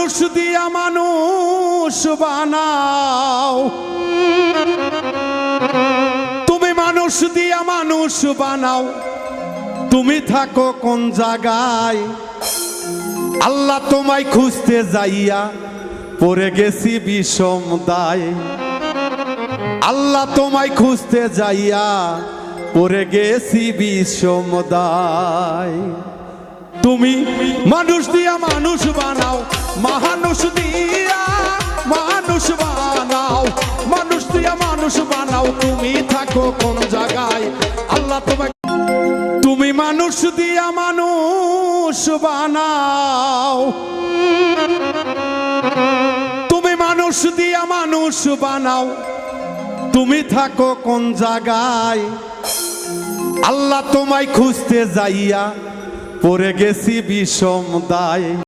মানুষ দিয়া মানুষ বানাও, তুমি মানুষ দিয়া মানুষ বানাও, তুমি থাকো কোন জায়গায়? আল্লাহ তোমায় খুঁজতে যাইয়া পড়ে গেছি বিষম দায়। আল্লাহ তোমায় খুঁজতে যাইয়া পড়ে গেছি বিষম দায়। তুমি মানুষ দিয়া মানুষ বানাও, মানুষ দিয়া মানুষ বানাও, মানুষ দিয়া মানুষ বানাও, তুমি থাকো কোন জায়গায়? আল্লাহ তোমায়, তুমি মানুষ দিয়া মানুষ বানাও, তুমি মানুষ দিয়া মানুষ বানাও, তুমি থাকো কোন জায়গায়? আল্লাহ তোমায় খুঁজতে যাইয়া পড়ে গেছি বিষম দায়।